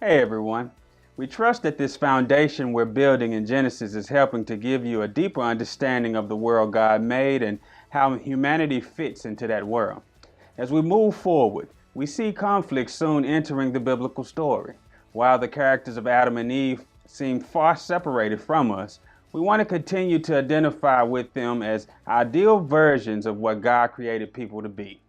Hey everyone. We trust that this foundation we're building in Genesis is helping to give you a deeper understanding of the world God made and how humanity fits into that world. As we move forward, we see conflict soon entering the biblical story. While the characters of Adam and Eve seem far separated from us, we want to continue to identify with them as ideal versions of what God created people to be.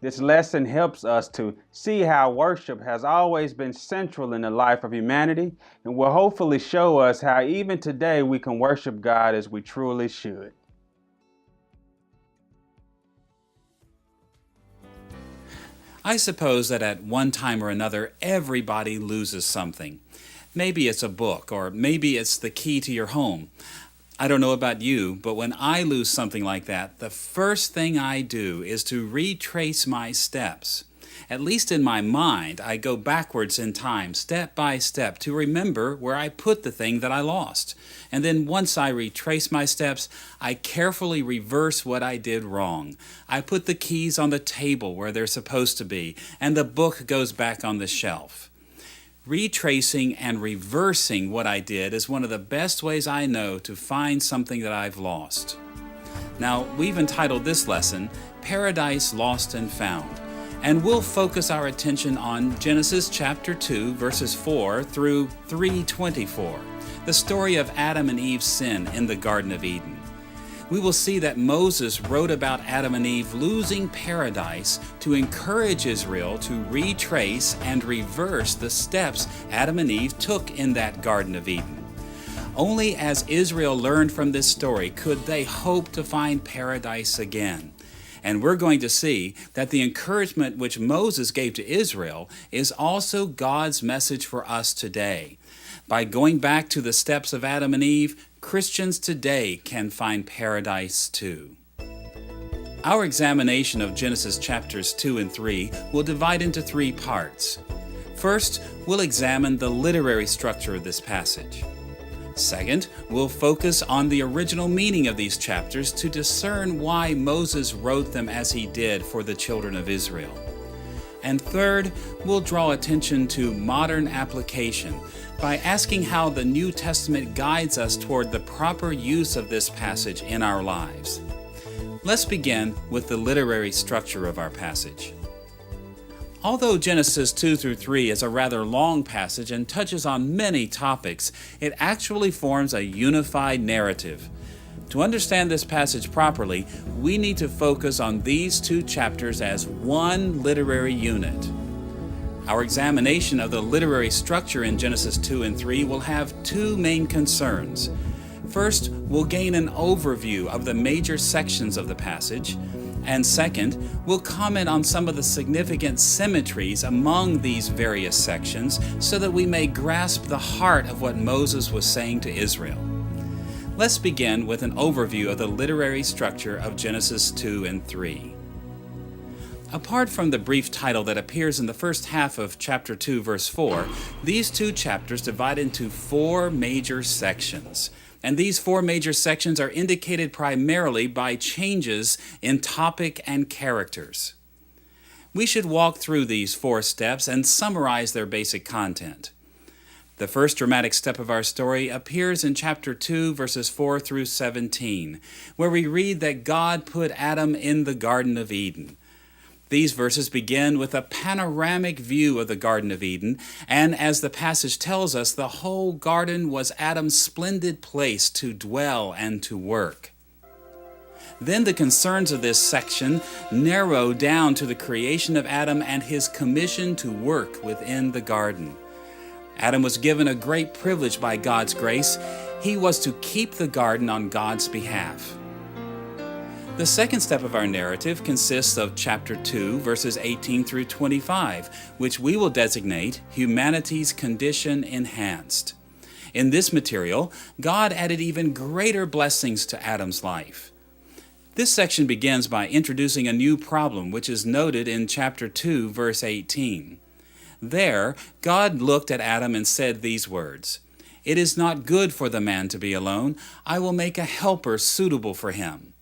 This lesson helps us to see how worship has always been central in the life of humanity and will hopefully show us how even today we can worship God as we truly should. I suppose that at one time or another, everybody loses something. Maybe it's a book, or maybe it's the key to your home. I don't know about you, but when I lose something like that, the first thing I do is to retrace my steps. At least in my mind, I go backwards in time, step by step, to remember where I put the thing that I lost. And then once I retrace my steps, I carefully reverse what I did wrong. I put the keys on the table where they're supposed to be, and the book goes back on the shelf. Retracing and reversing what I did is one of the best ways I know to find something that I've lost. Now, we've entitled this lesson, Paradise Lost and Found, and we'll focus our attention on Genesis chapter 2, verses 4 through 3:24, the story of Adam and Eve's sin in the Garden of Eden. We will see that Moses wrote about Adam and Eve losing paradise to encourage Israel to retrace and reverse the steps Adam and Eve took in that Garden of Eden. Only as Israel learned from this story could they hope to find paradise again. And we're going to see that the encouragement which Moses gave to Israel is also God's message for us today. By going back to the steps of Adam and Eve, Christians today can find paradise too. Our examination of Genesis chapters 2 and 3 will divide into three parts. First, we'll examine the literary structure of this passage. Second, we'll focus on the original meaning of these chapters to discern why Moses wrote them as he did for the children of Israel. And third, we'll draw attention to modern application by asking how the New Testament guides us toward the proper use of this passage in our lives. Let's begin with the literary structure of our passage. Although Genesis 2 through 3 is a rather long passage and touches on many topics, it actually forms a unified narrative. To understand this passage properly, we need to focus on these two chapters as one literary unit. Our examination of the literary structure in Genesis 2 and 3 will have two main concerns. First, we'll gain an overview of the major sections of the passage, and second, we'll comment on some of the significant symmetries among these various sections so that we may grasp the heart of what Moses was saying to Israel. Let's begin with an overview of the literary structure of Genesis 2 and 3. Apart from the brief title that appears in the first half of chapter 2, verse 4, these two chapters divide into four major sections. And these four major sections are indicated primarily by changes in topic and characters. We should walk through these four steps and summarize their basic content. The first dramatic step of our story appears in chapter 2, verses 4 through 17, where we read that God put Adam in the Garden of Eden. These verses begin with a panoramic view of the Garden of Eden, and as the passage tells us, the whole garden was Adam's splendid place to dwell and to work. Then the concerns of this section narrow down to the creation of Adam and his commission to work within the garden. Adam was given a great privilege by God's grace. He was to keep the garden on God's behalf. The second step of our narrative consists of chapter 2, verses 18 through 25, which we will designate Humanity's Condition Enhanced. In this material, God added even greater blessings to Adam's life. This section begins by introducing a new problem, which is noted in chapter 2, verse 18. There, God looked at Adam and said these words, "It is not good for the man to be alone. I will make a helper suitable for him."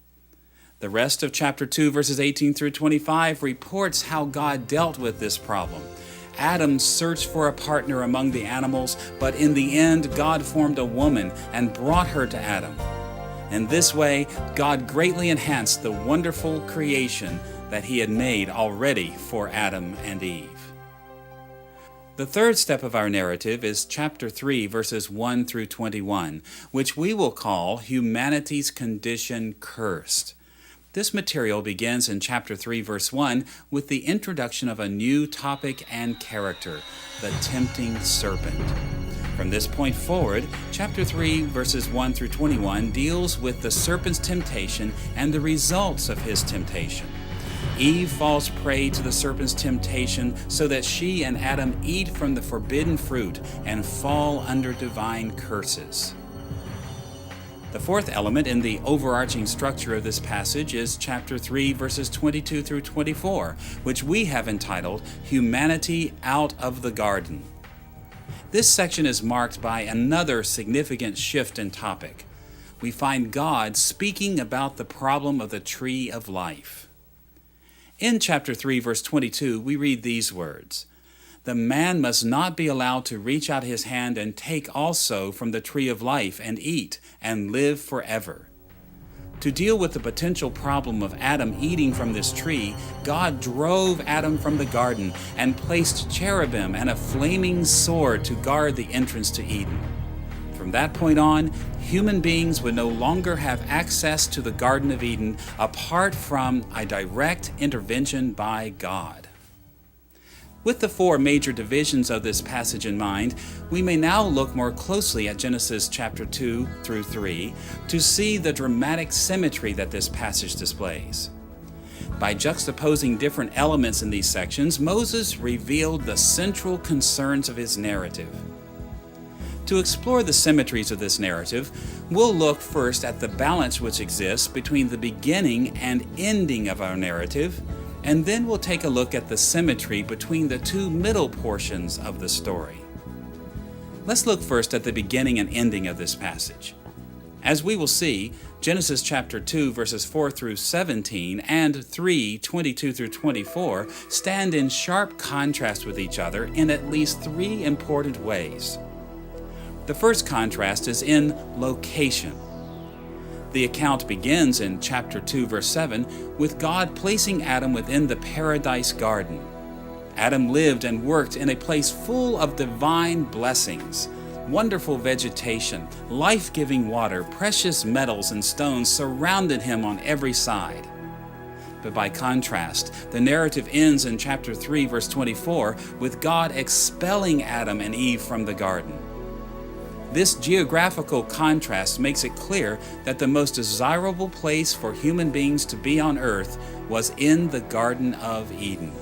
The rest of chapter 2, verses 18 through 25 reports how God dealt with this problem. Adam searched for a partner among the animals, but in the end, God formed a woman and brought her to Adam. In this way, God greatly enhanced the wonderful creation that He had made already for Adam and Eve. The third step of our narrative is chapter 3, verses 1 through 21, which we will call Humanity's Condition Cursed. This material begins in chapter 3, verse 1, with the introduction of a new topic and character, the tempting serpent. From this point forward, chapter 3, verses 1 through 21 deals with the serpent's temptation and the results of his temptation. Eve falls prey to the serpent's temptation so that she and Adam eat from the forbidden fruit and fall under divine curses. The fourth element in the overarching structure of this passage is chapter 3, verses 22 through 24, which we have entitled Humanity Out of the Garden. This section is marked by another significant shift in topic. We find God speaking about the problem of the tree of life. In chapter 3, verse 22, we read these words, "The man must not be allowed to reach out his hand and take also from the tree of life and eat and live forever." To deal with the potential problem of Adam eating from this tree, God drove Adam from the garden and placed cherubim and a flaming sword to guard the entrance to Eden. From that point on, human beings would no longer have access to the Garden of Eden apart from a direct intervention by God. With the four major divisions of this passage in mind, we may now look more closely at Genesis chapter 2 through 3 to see the dramatic symmetry that this passage displays. By juxtaposing different elements in these sections, Moses revealed the central concerns of his narrative. To explore the symmetries of this narrative, we'll look first at the balance which exists between the beginning and ending of our narrative, and then we'll take a look at the symmetry between the two middle portions of the story. Let's look first at the beginning and ending of this passage. As we will see, Genesis chapter 2 verses 4 through 17 and 3, 22 through 24 stand in sharp contrast with each other in at least three important ways. The first contrast is in location. The account begins in chapter 2, verse 7, with God placing Adam within the paradise garden. Adam lived and worked in a place full of divine blessings. Wonderful vegetation, life-giving water, precious metals and stones surrounded him on every side. But by contrast, the narrative ends in chapter 3, verse 24, with God expelling Adam and Eve from the garden. This geographical contrast makes it clear that the most desirable place for human beings to be on earth was in the Garden of Eden.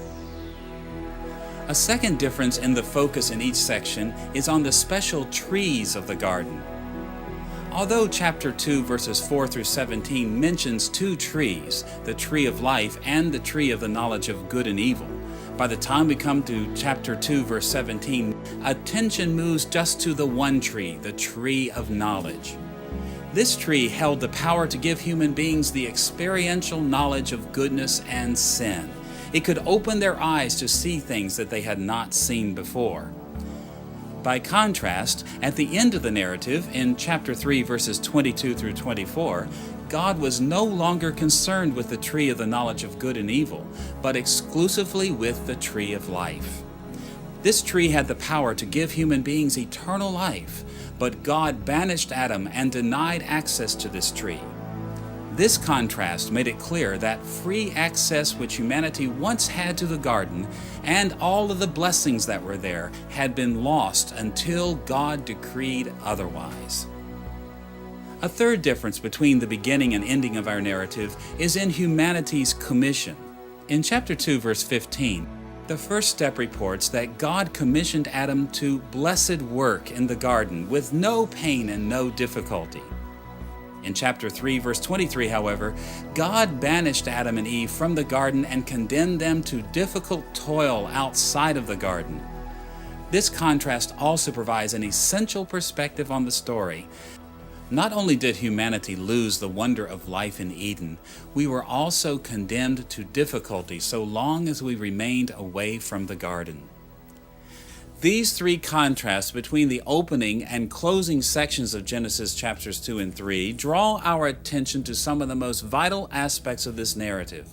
A second difference in the focus in each section is on the special trees of the garden. Although chapter 2 verses 4 through 17 mentions two trees, the tree of life and the tree of the knowledge of good and evil, by the time we come to chapter 2, verse 17, attention moves just to the one tree, the tree of knowledge. This tree held the power to give human beings the experiential knowledge of goodness and sin. It could open their eyes to see things that they had not seen before. By contrast, at the end of the narrative, in chapter 3, verses 22 through 24, God was no longer concerned with the tree of the knowledge of good and evil, but exclusively with the tree of life. This tree had the power to give human beings eternal life, but God banished Adam and denied access to this tree. This contrast made it clear that free access which humanity once had to the garden and all of the blessings that were there had been lost until God decreed otherwise. A third difference between the beginning and ending of our narrative is in humanity's commission. In chapter 2, verse 15, the first step reports that God commissioned Adam to blessed work in the garden with no pain and no difficulty. In chapter 3, verse 23, however, God banished Adam and Eve from the garden and condemned them to difficult toil outside of the garden. This contrast also provides an essential perspective on the story. Not only did humanity lose the wonder of life in Eden, we were also condemned to difficulty so long as we remained away from the garden. These three contrasts between the opening and closing sections of Genesis chapters 2 and 3 draw our attention to some of the most vital aspects of this narrative.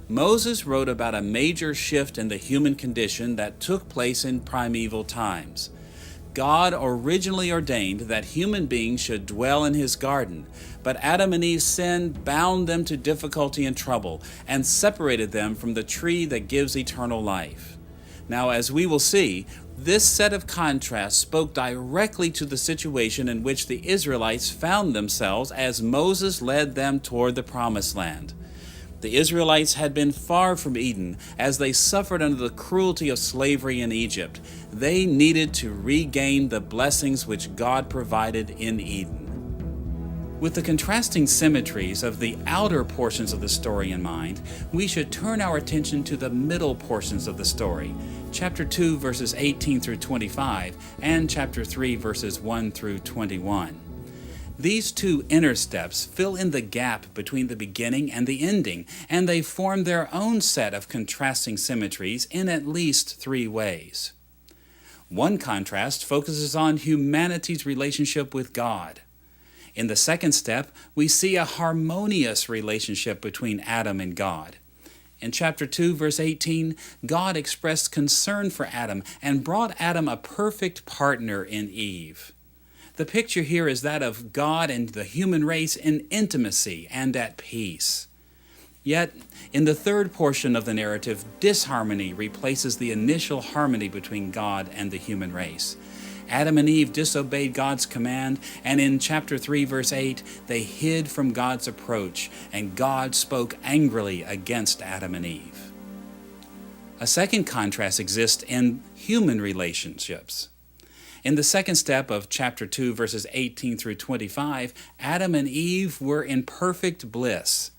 Moses wrote about a major shift in the human condition that took place in primeval times. God originally ordained that human beings should dwell in his garden, but Adam and Eve's sin bound them to difficulty and trouble and separated them from the tree that gives eternal life. Now, as we will see, this set of contrasts spoke directly to the situation in which the Israelites found themselves as Moses led them toward the Promised Land. The Israelites had been far from Eden as they suffered under the cruelty of slavery in Egypt. They needed to regain the blessings which God provided in Eden. With the contrasting symmetries of the outer portions of the story in mind, we should turn our attention to the middle portions of the story, chapter 2 verses 18 through 25 and chapter 3 verses 1 through 21. These two inner steps fill in the gap between the beginning and the ending, and they form their own set of contrasting symmetries in at least three ways. One contrast focuses on humanity's relationship with God. In the second step, we see a harmonious relationship between Adam and God. In chapter 2, verse 18, God expressed concern for Adam and brought Adam a perfect partner in Eve. The picture here is that of God and the human race in intimacy and at peace. Yet, in the third portion of the narrative, disharmony replaces the initial harmony between God and the human race. Adam and Eve disobeyed God's command, and in chapter 3, verse 8, they hid from God's approach, and God spoke angrily against Adam and Eve. A second contrast exists in human relationships. In the second step of chapter 2, verses 18 through 25, Adam and Eve were in perfect bliss.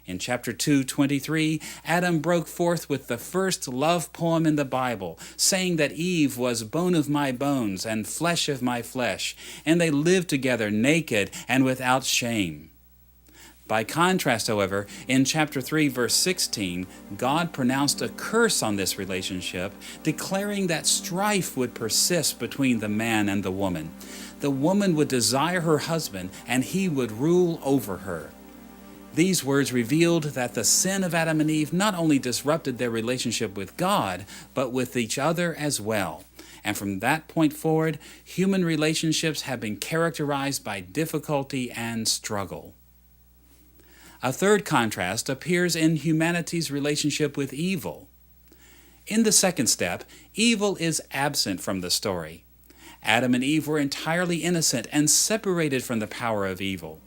In chapter 2:23, Adam broke forth with the first love poem in the Bible, saying that Eve was bone of my bones and flesh of my flesh, and they lived together naked and without shame. By contrast, however, in chapter 3, verse 16, God pronounced a curse on this relationship, declaring that strife would persist between the man and the woman. The woman would desire her husband, and he would rule over her. These words revealed that the sin of Adam and Eve not only disrupted their relationship with God, but with each other as well. And from that point forward, human relationships have been characterized by difficulty and struggle. A third contrast appears in humanity's relationship with evil. In the second step, evil is absent from the story. Adam and Eve were entirely innocent and separated from the power of evil.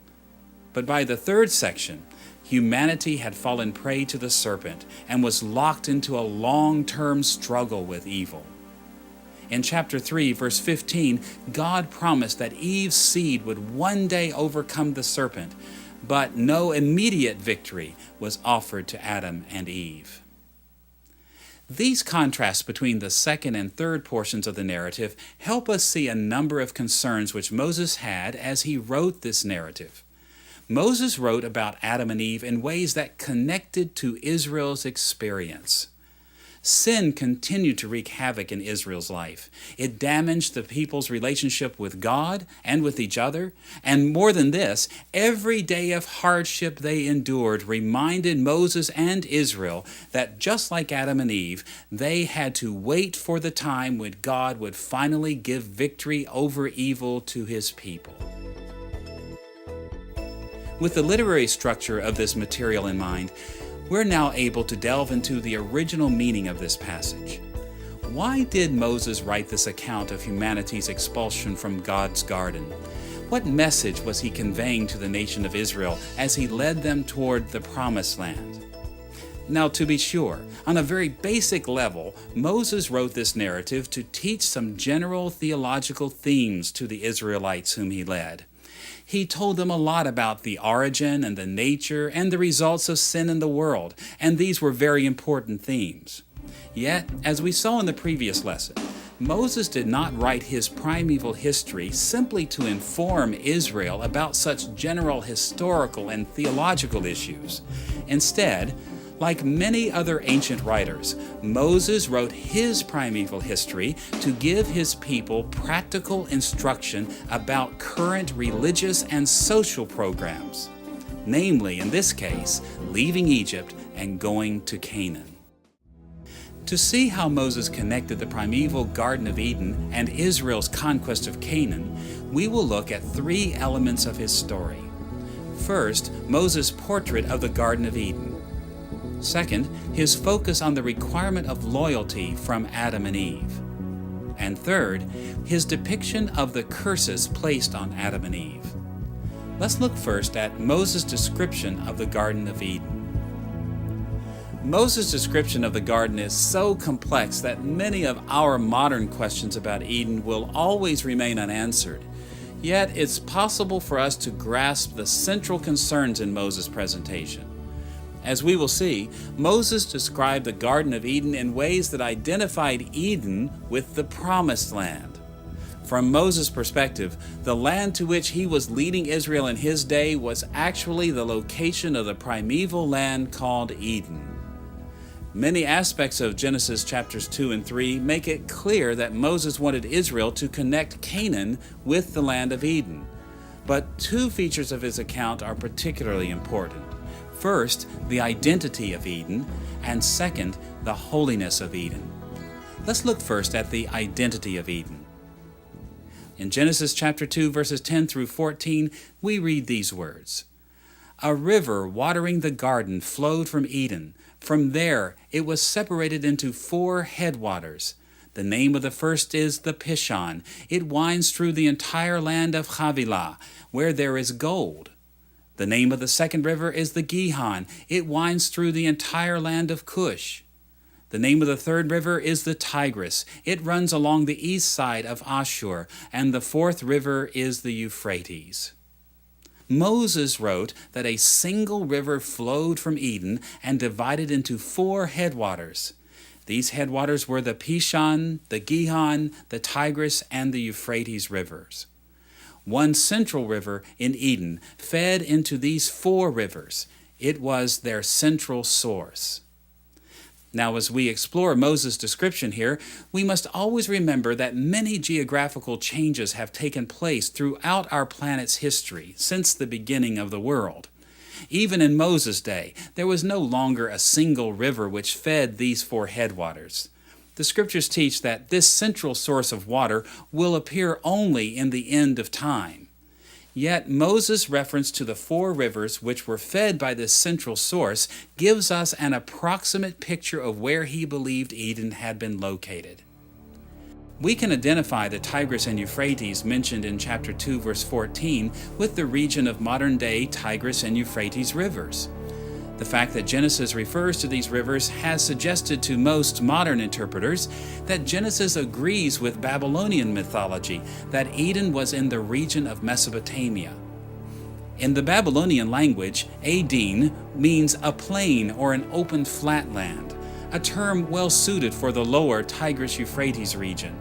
But by the third section, humanity had fallen prey to the serpent and was locked into a long-term struggle with evil. In chapter 3, verse 15, God promised that Eve's seed would one day overcome the serpent, but no immediate victory was offered to Adam and Eve. These contrasts between the second and third portions of the narrative help us see a number of concerns which Moses had as he wrote this narrative. Moses wrote about Adam and Eve in ways that connected to Israel's experience. Sin continued to wreak havoc in Israel's life. It damaged the people's relationship with God and with each other. And more than this, every day of hardship they endured reminded Moses and Israel that just like Adam and Eve, they had to wait for the time when God would finally give victory over evil to his people. With the literary structure of this material in mind, we're now able to delve into the original meaning of this passage. Why did Moses write this account of humanity's expulsion from God's garden? What message was he conveying to the nation of Israel as he led them toward the Promised Land? Now, to be sure, on a very basic level, Moses wrote this narrative to teach some general theological themes to the Israelites whom he led. He told them a lot about the origin and the nature and the results of sin in the world, and these were very important themes. Yet, as we saw in the previous lesson, Moses did not write his primeval history simply to inform Israel about such general historical and theological issues. Instead, Like many other ancient writers, Moses wrote his primeval history to give his people practical instruction about current religious and social programs, namely, in this case, leaving Egypt and going to Canaan. To see how Moses connected the primeval Garden of Eden and Israel's conquest of Canaan, we will look at three elements of his story. First, Moses' portrait of the Garden of Eden. Second, his focus on the requirement of loyalty from Adam and Eve. And third, his depiction of the curses placed on Adam and Eve. Let's look first at Moses' description of the Garden of Eden. Moses' description of the garden is so complex that many of our modern questions about Eden will always remain unanswered. Yet it's possible for us to grasp the central concerns in Moses' presentation. As we will see, Moses described the Garden of Eden in ways that identified Eden with the Promised Land. From Moses' perspective, the land to which he was leading Israel in his day was actually the location of the primeval land called Eden. Many aspects of Genesis chapters 2 and 3 make it clear that Moses wanted Israel to connect Canaan with the land of Eden. But two features of his account are particularly important. First, the identity of Eden, and second, the holiness of Eden. Let's look first at the identity of Eden. In Genesis chapter 2, verses 10 through 14, we read these words. A river watering the garden flowed from Eden. From there, it was separated into 4 headwaters. The name of the first is the Pishon. It winds through the entire land of Havilah, where there is gold. The name of the second river is the Gihon. It winds through the entire land of Cush. The name of the third river is the Tigris. It runs along the east side of Ashur. And the fourth river is the Euphrates. Moses wrote that a single river flowed from Eden and divided into 4 headwaters. These headwaters were the Pishon, the Gihon, the Tigris, and the Euphrates rivers. One central river in Eden fed into these 4 rivers. It was their central source. Now, as we explore Moses' description here, we must always remember that many geographical changes have taken place throughout our planet's history since the beginning of the world. Even in Moses' day, there was no longer a single river which fed these 4 headwaters. The scriptures teach that this central source of water will appear only in the end of time. Yet Moses' reference to the 4 rivers which were fed by this central source gives us an approximate picture of where he believed Eden had been located. We can identify the Tigris and Euphrates mentioned in chapter 2, verse 14 with the region of modern-day Tigris and Euphrates rivers. The fact that Genesis refers to these rivers has suggested to most modern interpreters that Genesis agrees with Babylonian mythology that Eden was in the region of Mesopotamia. In the Babylonian language, Eden means a plain or an open flatland, a term well suited for the lower Tigris-Euphrates region.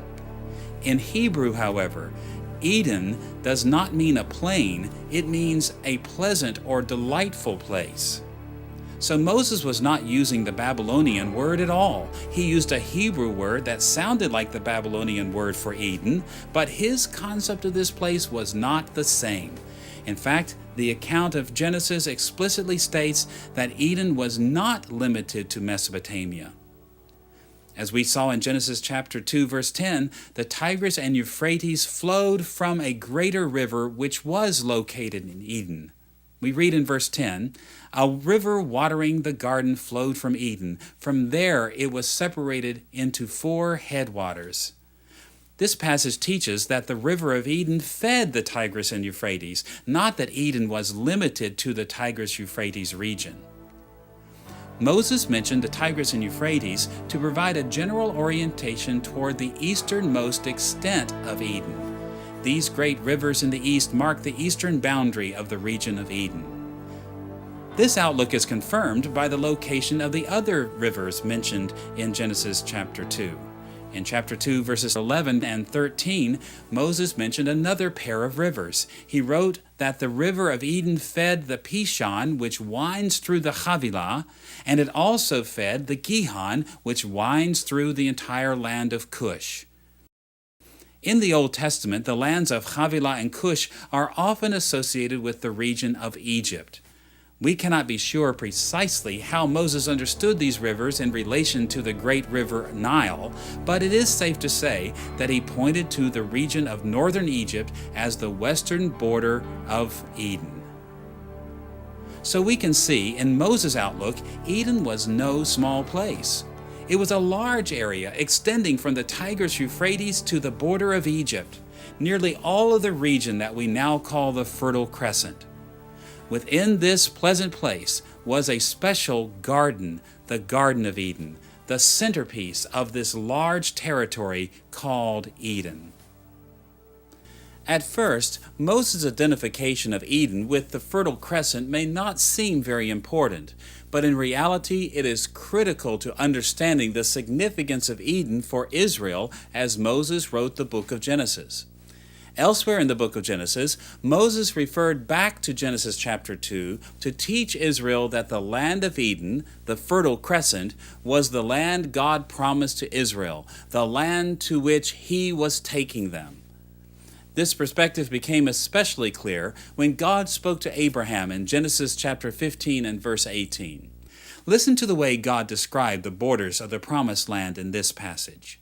In Hebrew, however, Eden does not mean a plain, it means a pleasant or delightful place. So Moses was not using the Babylonian word at all. He used a Hebrew word that sounded like the Babylonian word for Eden, but his concept of this place was not the same. In fact, the account of Genesis explicitly states that Eden was not limited to Mesopotamia. As we saw in Genesis chapter 2, verse 10, the Tigris and Euphrates flowed from a greater river which was located in Eden. We read in verse 10, a river watering the garden flowed from Eden. From there it was separated into 4 headwaters. This passage teaches that the river of Eden fed the Tigris and Euphrates, not that Eden was limited to the Tigris-Euphrates region. Moses mentioned the Tigris and Euphrates to provide a general orientation toward the easternmost extent of Eden. These great rivers in the east mark the eastern boundary of the region of Eden. This outlook is confirmed by the location of the other rivers mentioned in Genesis chapter 2. In chapter 2, verses 11 and 13, Moses mentioned another pair of rivers. He wrote that the river of Eden fed the Pishon, which winds through the Havilah, and it also fed the Gihon, which winds through the entire land of Cush. In the Old Testament, the lands of Havilah and Cush are often associated with the region of Egypt. We cannot be sure precisely how Moses understood these rivers in relation to the great river Nile, but it is safe to say that he pointed to the region of northern Egypt as the western border of Eden. So we can see, in Moses' outlook, Eden was no small place. It was a large area extending from the Tigris-Euphrates to the border of Egypt, nearly all of the region that we now call the Fertile Crescent. Within this pleasant place was a special garden, the Garden of Eden, the centerpiece of this large territory called Eden. At first, Moses' identification of Eden with the Fertile Crescent may not seem very important, but in reality it is critical to understanding the significance of Eden for Israel as Moses wrote the book of Genesis. Elsewhere in the book of Genesis, Moses referred back to Genesis chapter 2 to teach Israel that the land of Eden, the Fertile Crescent, was the land God promised to Israel, the land to which He was taking them. This perspective became especially clear when God spoke to Abraham in Genesis chapter 15 and verse 18. Listen to the way God described the borders of the promised land in this passage.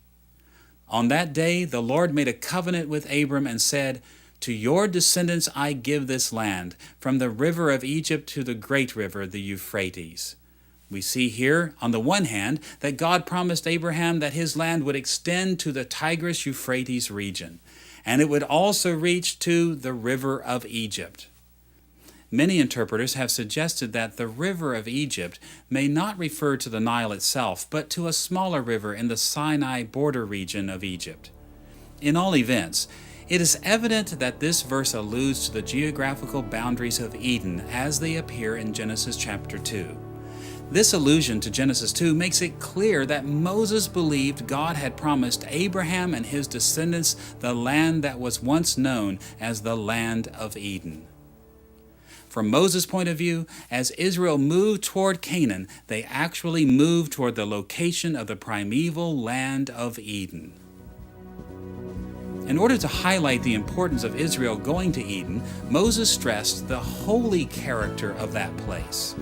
On that day the Lord made a covenant with Abram and said, "To your descendants I give this land, from the river of Egypt to the great river, the Euphrates." We see here, on the one hand, that God promised Abraham that his land would extend to the Tigris-Euphrates region, and it would also reach to the river of Egypt. Many interpreters have suggested that the river of Egypt may not refer to the Nile itself, but to a smaller river in the Sinai border region of Egypt. In all events, it is evident that this verse alludes to the geographical boundaries of Eden as they appear in Genesis chapter 2. This allusion to Genesis 2 makes it clear that Moses believed God had promised Abraham and his descendants the land that was once known as the land of Eden. From Moses' point of view, as Israel moved toward Canaan, they actually moved toward the location of the primeval land of Eden. In order to highlight the importance of Israel going to Eden, Moses stressed the holy character of that place.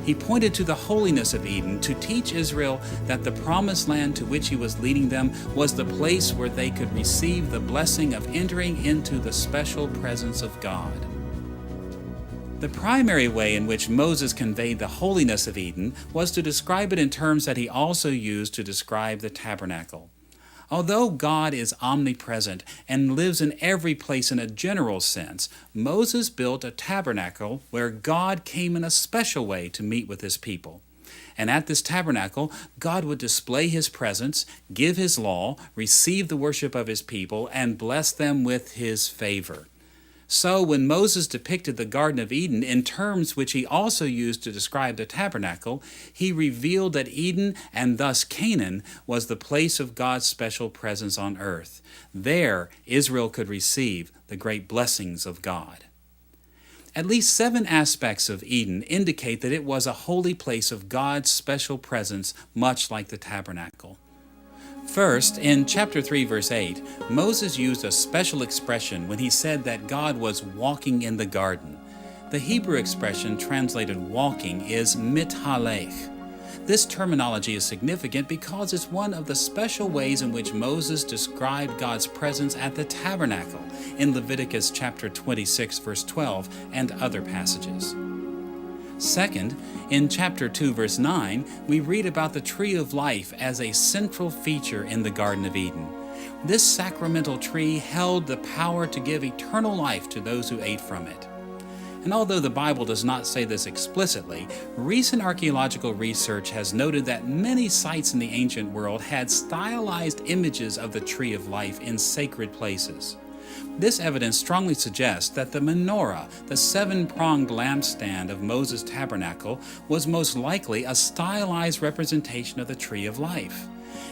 He pointed to the holiness of Eden to teach Israel that the promised land to which he was leading them was the place where they could receive the blessing of entering into the special presence of God. The primary way in which Moses conveyed the holiness of Eden was to describe it in terms that he also used to describe the tabernacle. Although God is omnipresent and lives in every place in a general sense, Moses built a tabernacle where God came in a special way to meet with his people. And at this tabernacle, God would display his presence, give his law, receive the worship of his people, and bless them with his favor. So when Moses depicted the Garden of Eden in terms which he also used to describe the tabernacle, he revealed that Eden, and thus Canaan, was the place of God's special presence on earth. There, Israel could receive the great blessings of God. At least 7 aspects of Eden indicate that it was a holy place of God's special presence, much like the tabernacle. First, in chapter 3, verse 8, Moses used a special expression when he said that God was walking in the garden. The Hebrew expression translated walking is mithalech. This terminology is significant because it's one of the special ways in which Moses described God's presence at the tabernacle in Leviticus chapter 26, verse 12, and other passages. Second, in chapter 2, verse 9, we read about the tree of life as a central feature in the Garden of Eden. This sacramental tree held the power to give eternal life to those who ate from it. And although the Bible does not say this explicitly, recent archaeological research has noted that many sites in the ancient world had stylized images of the tree of life in sacred places. This evidence strongly suggests that the menorah, the seven-pronged lampstand of Moses' tabernacle, was most likely a stylized representation of the tree of life.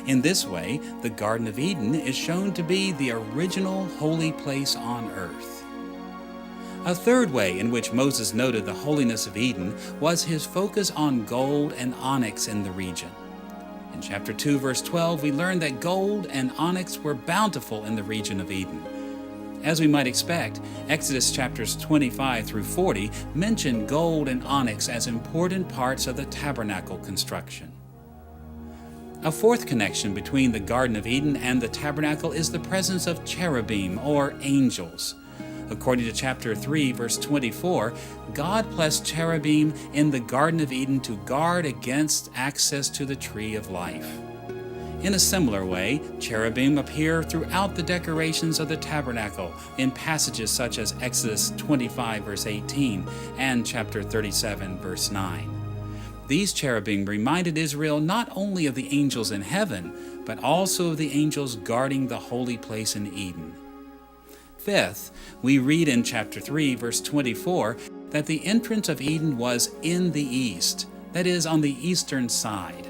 In this way, the Garden of Eden is shown to be the original holy place on earth. A third way in which Moses noted the holiness of Eden was his focus on gold and onyx in the region. In chapter 2, verse 12, we learn that gold and onyx were bountiful in the region of Eden. As we might expect, Exodus chapters 25 through 40 mention gold and onyx as important parts of the tabernacle construction. A fourth connection between the Garden of Eden and the tabernacle is the presence of cherubim, or angels. According to chapter 3, verse 24, God placed cherubim in the Garden of Eden to guard against access to the tree of life. In a similar way, cherubim appear throughout the decorations of the tabernacle in passages such as Exodus 25, verse 18, and chapter 37, verse 9. These cherubim reminded Israel not only of the angels in heaven, but also of the angels guarding the holy place in Eden. Fifth, we read in chapter 3, verse 24, that the entrance of Eden was in the east, that is, on the eastern side.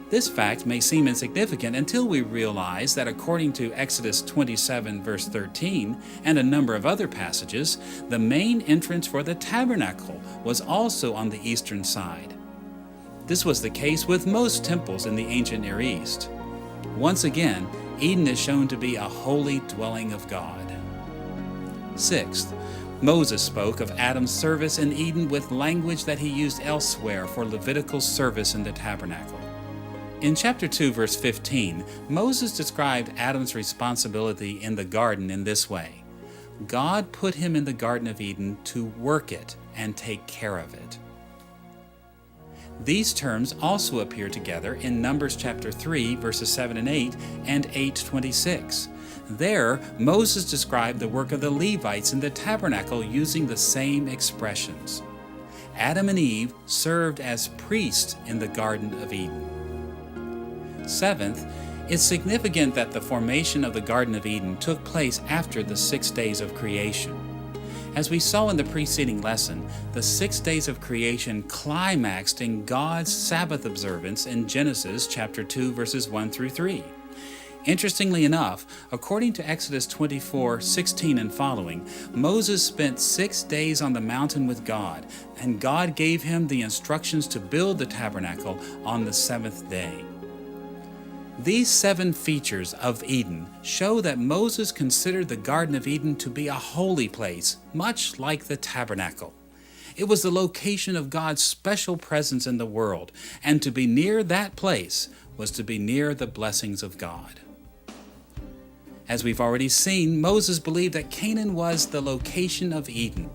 This fact may seem insignificant until we realize that according to Exodus 27, verse 13, and a number of other passages, the main entrance for the tabernacle was also on the eastern side. This was the case with most temples in the ancient Near East. Once again, Eden is shown to be a holy dwelling of God. Sixth, Moses spoke of Adam's service in Eden with language that he used elsewhere for Levitical service in the tabernacle. In chapter 2, verse 15, Moses described Adam's responsibility in the garden in this way: God put him in the Garden of Eden to work it and take care of it. These terms also appear together in Numbers chapter 3, verses 7 and 8, and 8:26. There, Moses described the work of the Levites in the tabernacle using the same expressions. Adam and Eve served as priests in the Garden of Eden. Seventh, it's significant that the formation of the Garden of Eden took place after the 6 days of creation. As we saw in the preceding lesson, the 6 days of creation climaxed in God's Sabbath observance in Genesis chapter 2, verses 1 through 3. Interestingly enough, according to Exodus 24:16 and following, Moses spent 6 days on the mountain with God, and God gave him the instructions to build the tabernacle on the 7th day. These 7 features of Eden show that Moses considered the Garden of Eden to be a holy place, much like the tabernacle. It was the location of God's special presence in the world, and to be near that place was to be near the blessings of God. As we've already seen, Moses believed that Canaan was the location of Eden.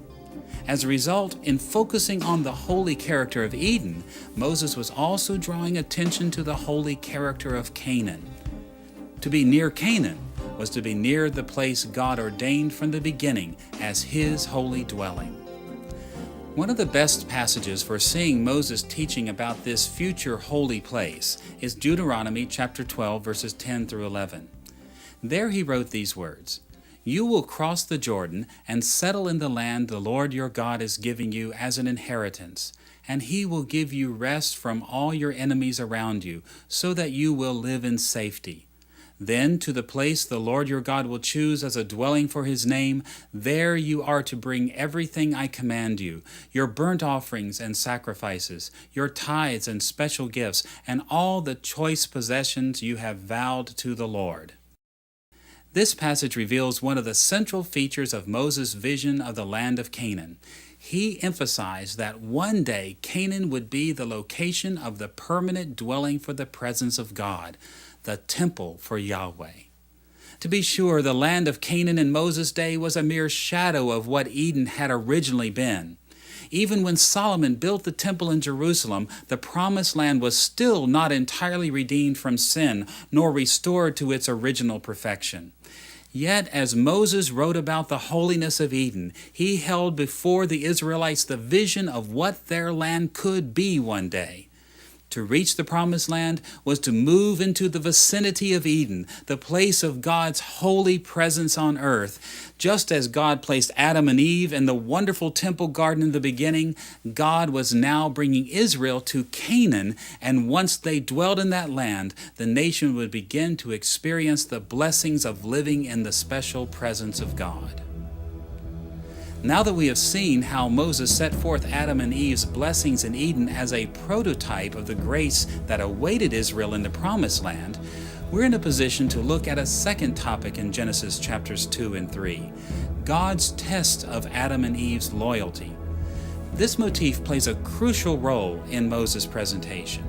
As a result, in focusing on the holy character of Eden, Moses was also drawing attention to the holy character of Canaan. To be near Canaan was to be near the place God ordained from the beginning as his holy dwelling. One of the best passages for seeing Moses teaching about this future holy place is Deuteronomy chapter 12, verses 10 through 11. There he wrote these words: "You will cross the Jordan and settle in the land the Lord your God is giving you as an inheritance, and he will give you rest from all your enemies around you, so that you will live in safety. Then to the place the Lord your God will choose as a dwelling for his name, there you are to bring everything I command you, your burnt offerings and sacrifices, your tithes and special gifts, and all the choice possessions you have vowed to the Lord." This passage reveals one of the central features of Moses' vision of the land of Canaan. He emphasized that one day Canaan would be the location of the permanent dwelling for the presence of God, the temple for Yahweh. To be sure, the land of Canaan in Moses' day was a mere shadow of what Eden had originally been. Even when Solomon built the temple in Jerusalem, the promised land was still not entirely redeemed from sin, nor restored to its original perfection. Yet, as Moses wrote about the holiness of Eden, he held before the Israelites the vision of what their land could be one day. To reach the promised land was to move into the vicinity of Eden, the place of God's holy presence on earth. Just as God placed Adam and Eve in the wonderful temple garden in the beginning, God was now bringing Israel to Canaan, and once they dwelled in that land, the nation would begin to experience the blessings of living in the special presence of God. Now that we have seen how Moses set forth Adam and Eve's blessings in Eden as a prototype of the grace that awaited Israel in the Promised Land, we're in a position to look at a second topic in Genesis chapters 2 and 3, God's test of Adam and Eve's loyalty. This motif plays a crucial role in Moses' presentation.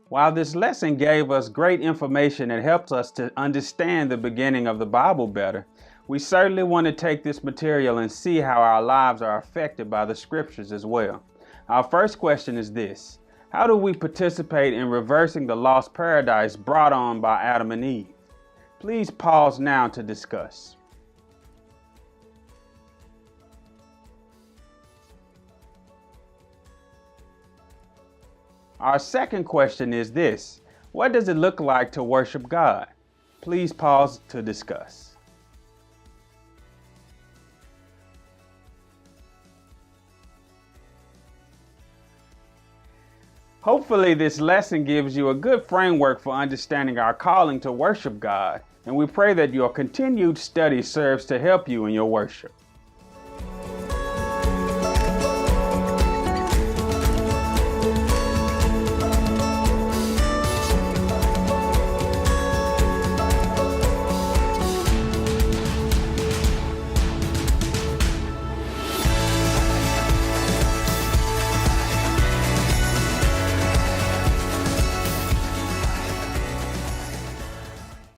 While this lesson gave us great information and helps us to understand the beginning of the Bible better, we certainly want to take this material and see how our lives are affected by the scriptures as well. Our first question is this: how do we participate in reversing the lost paradise brought on by Adam and Eve? Please pause now to discuss. Our second question is this: what does it look like to worship God? Please pause to discuss. Hopefully this lesson gives you a good framework for understanding our calling to worship God, and we pray that your continued study serves to help you in your worship.